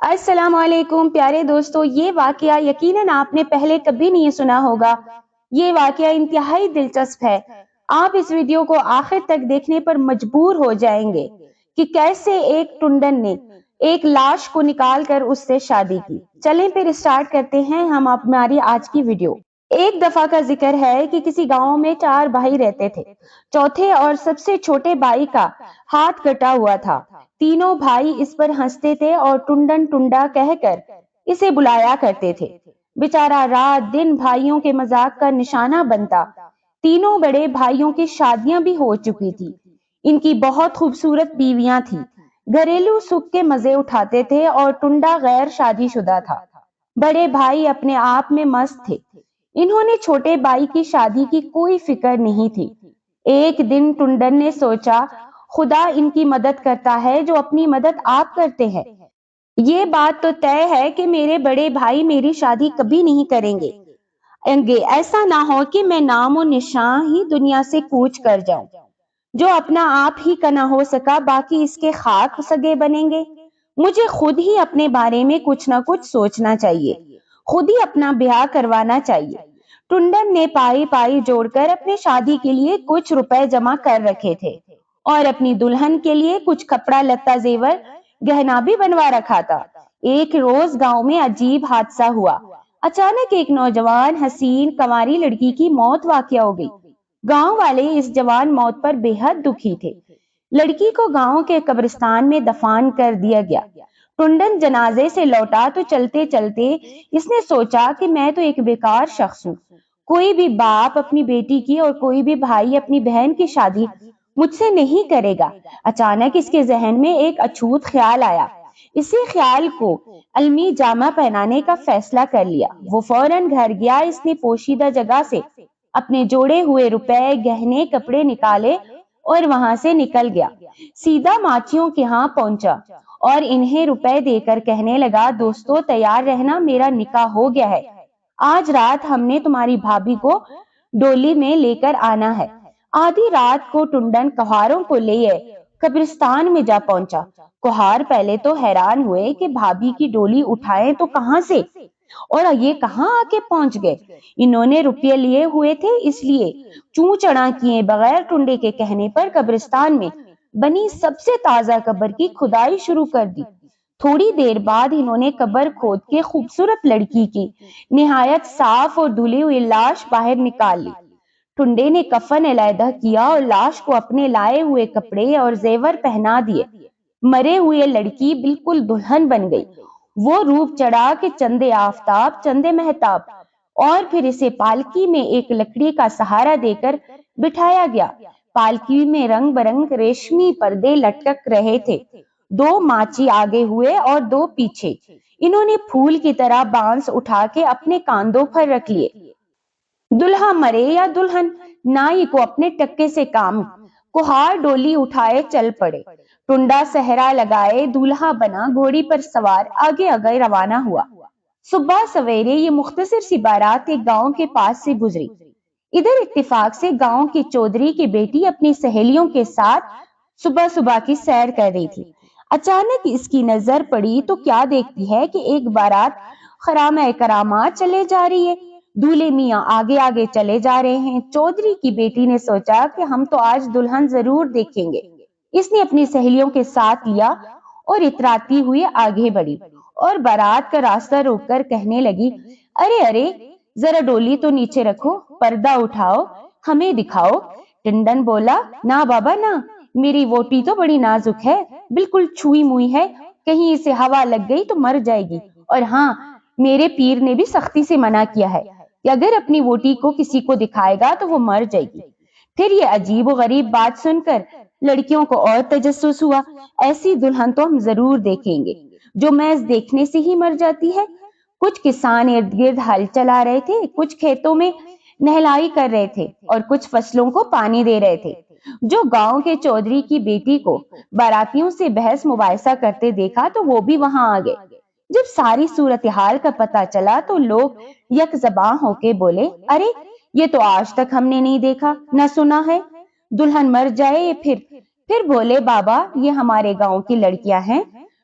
السلام علیکم پیارے دوستو، یہ واقعہ یقیناً آپ نے پہلے کبھی نہیں سنا ہوگا۔ یہ واقعہ انتہائی دلچسپ ہے۔ آپ اس ویڈیو کو آخر تک دیکھنے پر مجبور ہو جائیں گے کہ کیسے ایک ٹنڈن نے ایک لاش کو نکال کر اس سے شادی کی۔ چلیں پھر سٹارٹ کرتے ہیں ہم ہماری آج کی ویڈیو۔ ایک دفعہ کا ذکر ہے کہ کسی گاؤں میں 4 بھائی رہتے تھے۔ چوتھے اور سب سے چھوٹے بھائی کا ہاتھ کٹا ہوا تھا۔ تینوں بھائی اس پر ہنستے تھے اور ٹنڈن ٹنڈا کہہ کر اسے بلایا کرتے تھے۔ بیچارہ رات دن بھائیوں کے مذاق کا نشانہ بنتا۔ تینوں بڑے بھائیوں کی شادیاں بھی ہو چکی تھی۔ ان کی بہت خوبصورت بیویاں تھیں۔ گھریلو سکھ کے مزے اٹھاتے تھے اور ٹنڈا غیر شادی شدہ تھا۔ بڑے بھائی اپنے آپ میں مست تھے۔ انہوں نے چھوٹے بھائی کی شادی کی کوئی فکر نہیں تھی۔ ایک دن ٹنڈن نے سوچا، خدا ان کی مدد کرتا ہے جو اپنی مدد آپ کرتے ہیں۔ یہ بات تو طے ہے کہ میرے بڑے بھائی میری شادی کبھی نہیں کریں گے۔ ایسا نہ ہو کہ میں نام و نشان ہی دنیا سے کوچ کر جاؤں۔ جو اپنا آپ ہی کا نہ ہو سکا باقی اس کے خاک سگے بنیں گے۔ مجھے خود ہی اپنے بارے میں کچھ نہ کچھ سوچنا چاہیے، خود ہی اپنا بیاہ کروانا چاہیے۔ ٹنڈن نے پائی پائی جوڑ کر اپنے شادی کے لیے کچھ روپے جمع کر رکھے تھے اور اپنی دلہن کے لیے کچھ کپڑا لتا زیور گہنا بھی بنوا رکھا تھا۔ ایک روز گاؤں میں عجیب حادثہ ہوا۔ اچانک ایک نوجوان حسین کنواری لڑکی کی موت واقع ہو گئی۔ گاؤں والے اس جوان موت پر بے حد دکھی تھے۔ لڑکی کو گاؤں کے قبرستان میں دفن کر دیا گیا۔ ٹنڈن جنازے سے لوٹا تو چلتے چلتے اس نے سوچا کہ میں تو ایک بیکار شخص ہوں۔ کوئی بھی باپ اپنی بیٹی کی اور کوئی بھی بھائی اپنی بہن کی شادی مجھ سے نہیں کرے گا۔ اچانک اس کے ذہن میں ایک اچھوت خیال آیا۔ اسی خیال کو علمی جامہ پہنانے کا فیصلہ کر لیا۔ وہ فوراً گھر گیا۔ اس نے پوشیدہ جگہ سے اپنے جوڑے ہوئے روپے گہنے کپڑے نکالے اور وہاں سے نکل گیا۔ سیدھا ماچیوں کے ہاں پہنچا اور انہیں روپے دے کر کہنے لگا، دوستو تیار رہنا، میرا نکاح ہو گیا ہے۔ آج رات ہم نے تمہاری بھابھی کو ڈولی میں لے کر آنا ہے۔ آدھی رات کو ٹنڈن کہاروں کو لیے قبرستان میں جا پہنچا۔ کہار پہلے تو حیران ہوئے کہ بھابھی کی ڈولی اٹھائیں تو کہاں سے اور یہ کہاں آ کے پہنچ گئے۔ انہوں نے روپیے لیے ہوئے تھے، اس لیے چوں چڑا کیے بغیر ٹنڈے کے کہنے پر قبرستان میں بنی سب سے تازہ قبر کی کھدائی شروع کر دی۔ تھوڑی دیر بعد انہوں نے قبر کھود کے خوبصورت لڑکی کی نہایت صاف اور دھلی ہوئی لاش باہر نکال لی۔ ٹنڈے نے کفن علیحدہ کیا اور لاش کو اپنے لائے ہوئے کپڑے اور زیور پہنا دیے۔ مرے ہوئے لڑکی بالکل دلہن بن گئی۔ وہ روپ چڑھا کہ چندے آفتاب چندے مہتاب، اور پھر اسے پالکی میں ایک لکڑی کا سہارا دے کر بٹھایا گیا۔ پالکی میں رنگ برنگ ریشمی پردے لٹک رہے تھے، 2 ماچی آگے ہوئے اور 2 پیچھے۔ انہوں نے پھول کی طرح بانس اٹھا کے اپنے کاندھوں پر رکھ لیے۔ دلہا مرے یا دلہن، نائی کو اپنے ٹکے سے کام۔ کہار ڈولی اٹھائے چل پڑے۔ ٹنڈا صحرا لگائے دولہا بنا گھوڑی پر سوار آگے آگے روانہ ہوا۔ صبح سویرے یہ مختصر سی بارات ایک گاؤں کے پاس سے گزری۔ ادھر اتفاق سے گاؤں کی چودھری کی بیٹی اپنی سہیلیوں کے ساتھ صبح صبح کی سیر کر رہی تھی۔ اچانک اس کی نظر پڑی تو کیا دیکھتی ہے کہ ایک بارات خرامہ کرامات چلے جا رہی ہے۔ دولہے میاں آگے آگے چلے جا رہے ہیں۔ چودھری کی بیٹی نے سوچا کہ ہم تو آج دلہن ضرور دیکھیں گے۔ اس نے اپنی سہیلیوں کے ساتھ لیا اور اتراتی ہوئی آگے بڑھی اور بارات کا راستہ روک کر کہنے لگی، ارے ارے ذرا ڈولی تو نیچے رکھو، پردہ اٹھاؤ، ہمیں دکھاؤ۔ ٹنڈن بولا، نہ بابا نہ، میری ووٹی تو بڑی نازک ہے، بالکل چھوئی موئی ہے، کہیں اسے ہوا لگ گئی تو مر جائے گی۔ اور ہاں، میرے پیر نے بھی سختی سے منع کیا ہے کہ اگر اپنی ووٹی کو کسی کو دکھائے گا تو وہ مر جائے گی۔ پھر یہ عجیب و غریب بات سن کر لڑکیوں کو اور تجسس ہوا، ایسی دلہن تو ہم ضرور دیکھیں گے جو محض دیکھنے سے ہی مر جاتی ہے۔ کچھ کسان ارد گرد ہل چلا رہے تھے، کچھ کھیتوں میں نہلائی کر رہے تھے اور کچھ فصلوں کو پانی دے رہے تھے۔ جو گاؤں کے چودھری کی بیٹی کو باراتیوں سے بحث مباحثہ کرتے دیکھا تو وہ بھی وہاں آ گئے۔ جب ساری صورتحال کا پتہ چلا تو لوگ یک زباں ہو کے بولے، ارے یہ تو آج تک ہم نے نہیں دیکھا نہ سنا ہے، دلہن مر جائے پھر بولے، بابا یہ ہمارے گاؤں کی لڑکیاں ہیں،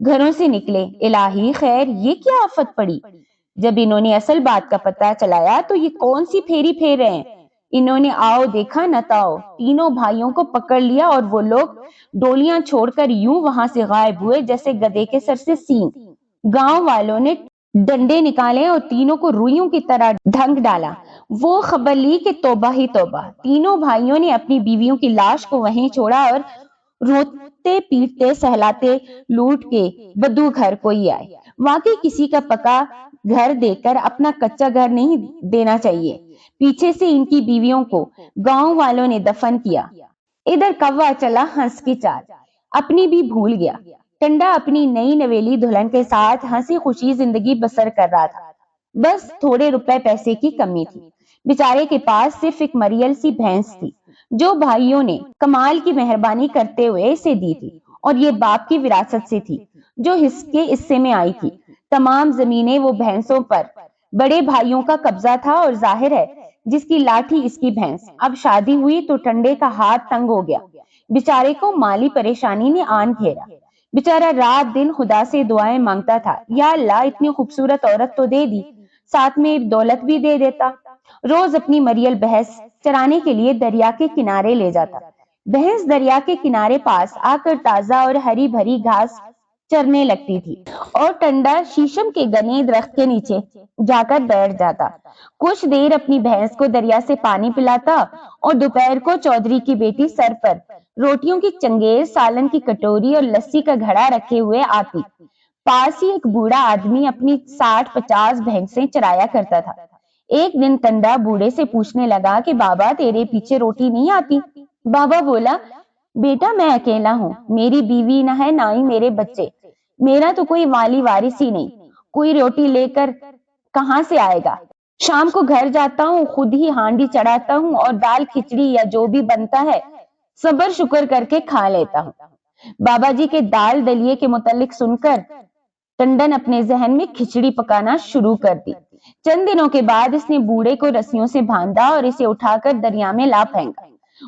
گھروں سے نکلے، الہی خیر یہ کیا آفت پڑی؟ جب انہوں نے اصل بات کا پتہ چلایا تو یہ کون سی پھیری پھیر رہے ہیں؟ انہوں نے آؤ دیکھا نہ تاؤ، تینوں بھائیوں کو پکڑ لیا اور وہ لوگ ڈولیاں چھوڑ کر یوں وہاں سے غائب ہوئے جیسے گدھے کے سر سے سینگ۔ گاؤں والوں نے ڈنڈے نکالے اور تینوں کو روئیوں کی طرح ڈھنگ ڈالا۔ وہ خبر لی کہ توبہ ہی توبہ، تینوں بھائیوں نے اپنی بیویوں کی لاش کو وہیں چھوڑا اور روتے پیٹتے سہلاتے لوٹ کے بدو گھر کوئی آئے۔ واقعی کسی کا پکا گھر دے کر اپنا کچا گھر نہیں دینا چاہیے۔ پیچھے سے ان کی بیویوں کو گاؤں والوں نے دفن کیا۔ ادھر کوا چلا ہنس کی چال، اپنی بھی بھول گیا۔ ٹنڈا اپنی نئی نویلی دلہن کے ساتھ ہنسی خوشی زندگی بسر کر رہا تھا۔ بس تھوڑے روپے پیسے کی کمی تھی۔ بیچارے کے پاس صرف ایک مریل سی بھینس تھی جو بھائیوں نے کمال کی مہربانی کرتے ہوئے اسے دی تھی، اور یہ باپ کی وراثت سے تھی جو حصے میں آئی تھی۔ تمام زمینیں وہ بھینسوں پر بڑے بھائیوں کا قبضہ تھا، اور ظاہر ہے جس کی لاٹھی اس کی بھینس۔ اب شادی ہوئی تو ٹنڈے کا ہاتھ تنگ ہو گیا۔ بیچارے کو مالی پریشانی نے آن گھیرا۔ بیچارہ رات دن خدا سے دعائیں مانگتا تھا، یا اللہ اتنی خوبصورت عورت تو دے دی، ساتھ میں دولت بھی دے دیتا۔ روز اپنی مریل بھینس چرانے کے لیے دریا کے کنارے لے جاتا۔ بھینس دریا کے کنارے پاس آ کر تازہ اور ہری بھری گھاس چرنے لگتی تھی، اور ٹنڈا شیشم کے گنے درخت کے نیچے جا کر بیٹھ جاتا۔ کچھ دیر اپنی بھینس کو دریا سے پانی پلاتا، اور دوپہر کو چودھری کی بیٹی سر پر روٹیوں کی چنگیز، سالن کی کٹوری اور لسی کا گھڑا رکھے ہوئے آتی۔ پاس ہی ایک بوڑھا آدمی اپنی 60-50 بھینسیں چرایا کرتا تھا۔ ایک دن ٹنڈا بوڑھے سے پوچھنے لگا کہ بابا تیرے پیچھے روٹی نہیں آتی؟ بابا بولا، بیٹا میں اکیلا ہوں، میری بیوی نہ ہے نہ ہی میرے بچے، میرا تو کوئی والی وارث ہی نہیں، کوئی روٹی لے کر کہاں سے آئے گا؟ شام کو گھر جاتا ہوں، خود ہی ہانڈی چڑھاتا ہوں اور دال کھچڑی یا جو بھی بنتا ہے صبر شکر کر کے کھا لیتا ہوں۔ بابا جی کے دال دلیے کے متعلق سن کر ٹنڈن اپنے ذہن میں کھچڑی پکانا شروع کر دی۔ چند دنوں کے بعد اس نے بوڑھے کو رسیوں سے باندھا اور اسے اٹھا کر دریا میں لا پھینکا،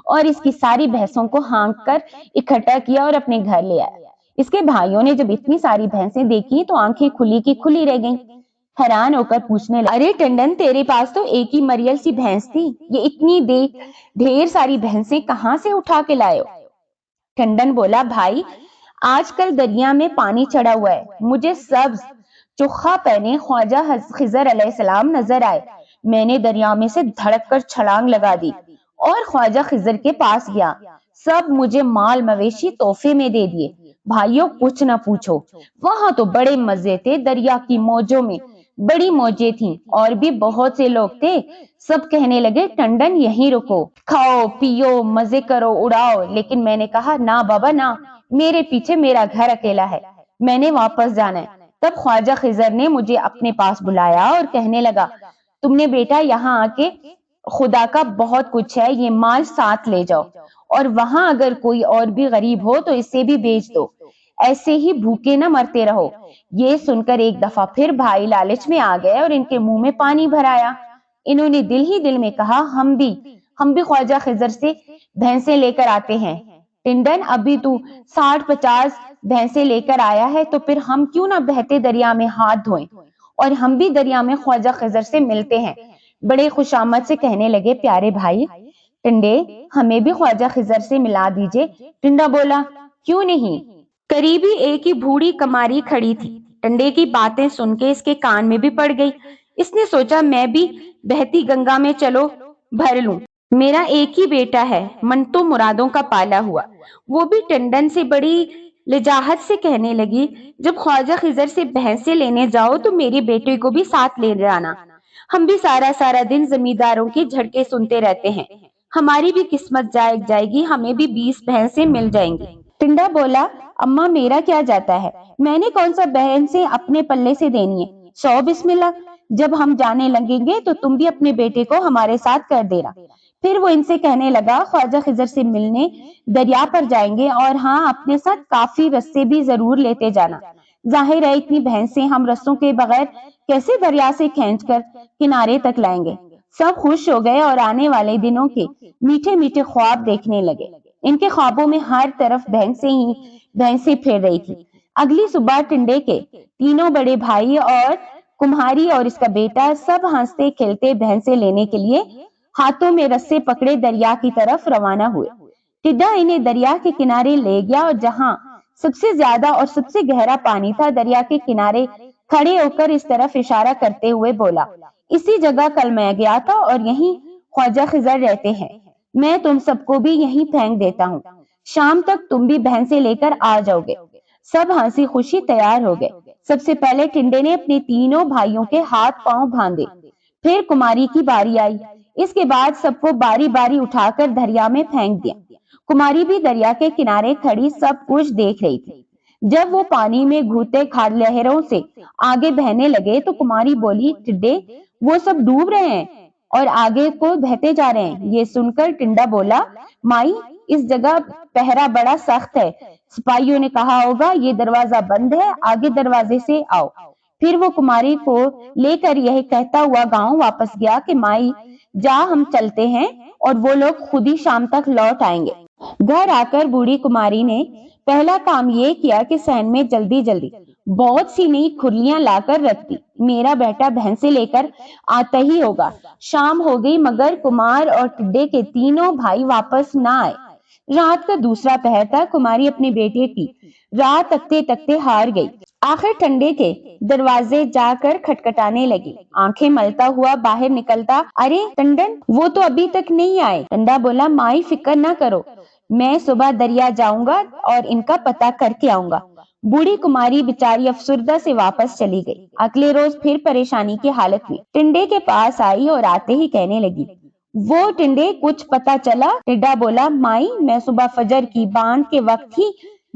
اور اس کی ساری بھینسوں کو ہانک کر اکٹھا کیا اور اپنے گھر لے آیا۔ اس کے بھائیوں نے جب اتنی ساری بھینسیں دیکھی تو آنکھیں کھلی کی کھلی رہ گئیں۔ حیران ہو کر پوچھنے لگا، ارے ٹنڈن تیرے پاس تو ایک ہی مریل سی بھینس تھی، یہ اتنی ڈھیر ساری بھینسیں کہاں سے اٹھا کے لائے ہو؟ ٹنڈن بولا، بھائی آج کل دریا میں پانی چڑھا ہوا ہے، مجھے سبز چوکھا پہنے خواجہ خضر علیہ السلام نظر آئے، میں نے دریا میں سے دھڑک کر چھلانگ لگا دی اور خواجہ خضر کے پاس گیا، سب مجھے مال مویشی تحفے میں دے دیے۔ بھائیوں کچھ نہ پوچھو، وہاں تو بڑے مزے تھے، دریا کی موجوں میں بڑی موجیں تھیں اور بھی بہت سے لوگ تھے۔ سب کہنے لگے ٹنڈن یہیں رکو، کھاؤ پیو مزے کرو اڑاؤ، لیکن میں نے کہا نہ بابا نہ، میرے پیچھے میرا گھر اکیلا ہے، میں نے واپس جانا ہے۔ تب خواجہ خضر نے مجھے اپنے پاس بلایا اور کہنے لگا، تم نے بیٹا یہاں آ کے خدا کا بہت کچھ ہے، یہ مال ساتھ لے جاؤ، اور وہاں اگر کوئی اور بھی غریب ہو تو اسے بھی بیچ دو، ایسے ہی بھوکے نہ مرتے رہو۔ یہ سن کر ایک دفعہ پھر بھائی لالچ میں آ گئے اور ان کے منہ میں پانی بھر آیا۔ انہوں نے دل ہی دل میں کہا، ہم بھی خواجہ خضر سے بھینسیں لے کر آتے ہیں۔ ٹنڈن ابھی تو 60-50 بھینسیں لے کر آیا ہے تو پھر ہم کیوں نہ بہتے دریا میں ہاتھ دھوئیں اور ہم بھی دریا میں خواجہ خضر سے ملتے ہیں۔ بڑے خوش آمد سے کہنے لگے، پیارے بھائی ٹنڈے ہمیں بھی خواجہ خضر سے ملا دیجئے۔ ٹنڈا بولا، کیوں نہیں؟ قریب ہی ایک ہی بوڑھی کماری کھڑی تھی، ٹنڈے کی باتیں سن کے اس کے کان میں بھی پڑ گئی۔ اس نے سوچا میں بھی بہتی گنگا میں چلو بھر لوں، میرا ایک ہی بیٹا ہے، منتوں مرادوں کا پالا ہوا۔ وہ بھی ٹنڈن سے بڑی لجاجت سے کہنے لگی، جب خواجہ خضر سے بھینسیں لینے جاؤ تو میرے بیٹے کو بھی ساتھ لے جانا، ہم بھی سارا دن زمینداروں کی جھڑکے سنتے رہتے ہیں، ہماری بھی قسمت جائے گی، ہمیں بھی 20 بھینسیں مل جائیں گی۔ ٹنڈا بولا، اماں میرا کیا جاتا ہے، میں نے کون سا بھینسیں اپنے پلے سے دینی ہے، 100 بسم اللہ، جب ہم جانے لگیں گے تو تم بھی اپنے بیٹے کو ہمارے ساتھ کر دینا۔ پھر وہ ان سے کہنے لگا، خواجہ خضر سے ملنے دریا پر جائیں گے، اور ہاں اپنے ساتھ کافی رسے بھی ضرور لیتے جانا، ظاہر ہے اتنی بھینسیں ہم رسوں کے بغیر کیسے دریا سے کھینچ کر کنارے تک لائیں گے۔ سب خوش ہو گئے اور آنے والے دنوں کے میٹھے میٹھے خواب دیکھنے لگے۔ ان کے خوابوں میں ہر طرف بھینسیں ہی بھینسیں پھر رہی تھی۔ اگلی صبح ٹنڈے کے تینوں بڑے بھائی اور کمہاری اور اس کا بیٹا سب ہنستے کھیلتے بھینسیں لینے کے لیے ہاتھوں میں رسے پکڑے دریا کی طرف روانہ ہوئے۔ ٹڈا انہیں دریا کے کنارے لے گیا اور جہاں سب سے زیادہ اور سب سے گہرا پانی تھا، دریا کے کنارے کھڑے ہو کر اس طرف اشارہ کرتے ہوئے بولا، اسی جگہ کل میں گیا تھا اور یہیں خواجہ خضر رہتے ہیں، میں تم سب کو بھی یہیں پھینک دیتا ہوں، شام تک تم بھی بھینسیں لے کر آ جاؤ گے۔ سب ہنسی خوشی تیار ہو گئے۔ سب سے پہلے ٹنڈے نے اپنے تینوں بھائیوں کے ہاتھ پاؤں باندھے، پھر کماری کی باری آئی، اس کے بعد سب کو باری باری اٹھا کر دریا میں پھینک دیا۔ کماری بھی دریا کے کنارے کھڑی سب کچھ دیکھ رہی تھی۔ جب وہ پانی میں گھوتے کھاد لہروں سے آگے بہنے لگے تو کماری بولی، ٹڈے وہ سب ڈوب رہے ہیں اور آگے کو بہتے جا رہے ہیں۔ یہ سن کر ٹنڈا بولا، مائی اس جگہ پہرا بڑا سخت ہے، سپاہیوں نے کہا ہوگا یہ دروازہ بند ہے، آگے دروازے سے آؤ۔ پھر وہ کماری کو لے کر یہ کہتا ہوا گاؤں واپس گیا کہ مائی جا ہم چلتے ہیں اور وہ لوگ خود ہی شام تک لوٹ آئیں گے۔ گھر آ کر بوڑھی کماری نے پہلا کام یہ کیا کہ صحن میں جلدی جلدی بہت سی نئی کھرلیاں لا کر رکھ دی، میرا بیٹا بھینسیں لے کر آتا ہی ہوگا۔ شام ہو گئی مگر کمار اور ٹڈے کے تینوں بھائی واپس نہ آئے۔ رات کا دوسرا پہر تھا، کماری اپنے بیٹے کی راہ تکتے تکتے ہار گئی۔ آخر ٹنڈے کے دروازے جا کر کھٹکھٹانے لگی، آنکھیں ملتا ہوا باہر نکلتا، ارے ٹنڈن وہ تو ابھی تک نہیں آئے۔ ٹنڈا بولا، مائی فکر نہ کرو، میں صبح دریا جاؤں گا اور ان کا پتہ کر کے آؤں گا۔ بوڑھی کماری بیچاری افسردہ سے واپس چلی گئی۔ اگلے روز پھر پریشانی کی حالت میں ٹنڈے کے پاس آئی اور آتے ہی کہنے لگی، وہ ٹنڈے کچھ پتا چلا؟ ٹنڈا بولا، مائی میں صبح فجر کی باند کے وقت ہی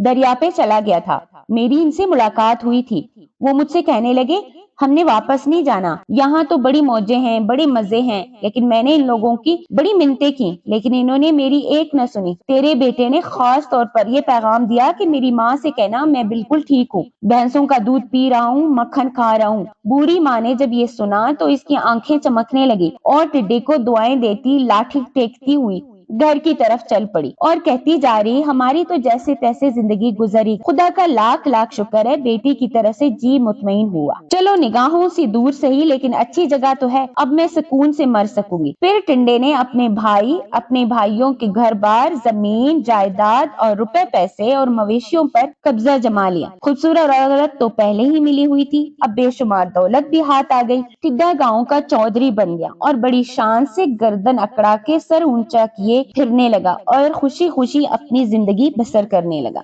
دریا پہ چلا گیا تھا، میری ان سے ملاقات ہوئی تھی، وہ مجھ سے کہنے لگے ہم نے واپس نہیں جانا، یہاں تو بڑی موجیں ہیں، بڑے مزے ہیں، لیکن میں نے ان لوگوں کی بڑی منتیں کی لیکن انہوں نے میری ایک نہ سنی۔ تیرے بیٹے نے خاص طور پر یہ پیغام دیا کہ میری ماں سے کہنا میں بالکل ٹھیک ہوں، بھینسوں کا دودھ پی رہا ہوں، مکھن کھا رہا ہوں۔ بوڑھی ماں نے جب یہ سنا تو اس کی آنکھیں چمکنے لگی اور ٹڈے کو دعائیں دیتی لاٹھی ٹیکتی ہوئی گھر کی طرف چل پڑی اور کہتی جا رہی، ہماری تو جیسے تیسے زندگی گزری، خدا کا لاکھ لاکھ شکر ہے بیٹی کی طرح سے جی مطمئن ہوا، چلو نگاہوں سے دور سہی لیکن اچھی جگہ تو ہے، اب میں سکون سے مر سکوں گی۔ پھر ٹنڈے نے اپنے بھائیوں کے گھر بار، زمین جائیداد اور روپے پیسے اور مویشیوں پر قبضہ جما لیا۔ خوبصورت عورت تو پہلے ہی ملی ہوئی تھی، اب بے شمار دولت بھی ہاتھ آ گئی۔ ٹڈا گاؤں کا چودھری بن گیا اور بڑی شان سے گردن اکڑا کے سر اونچا کیے پھرنے لگا اور خوشی خوشی اپنی زندگی بسر کرنے لگا۔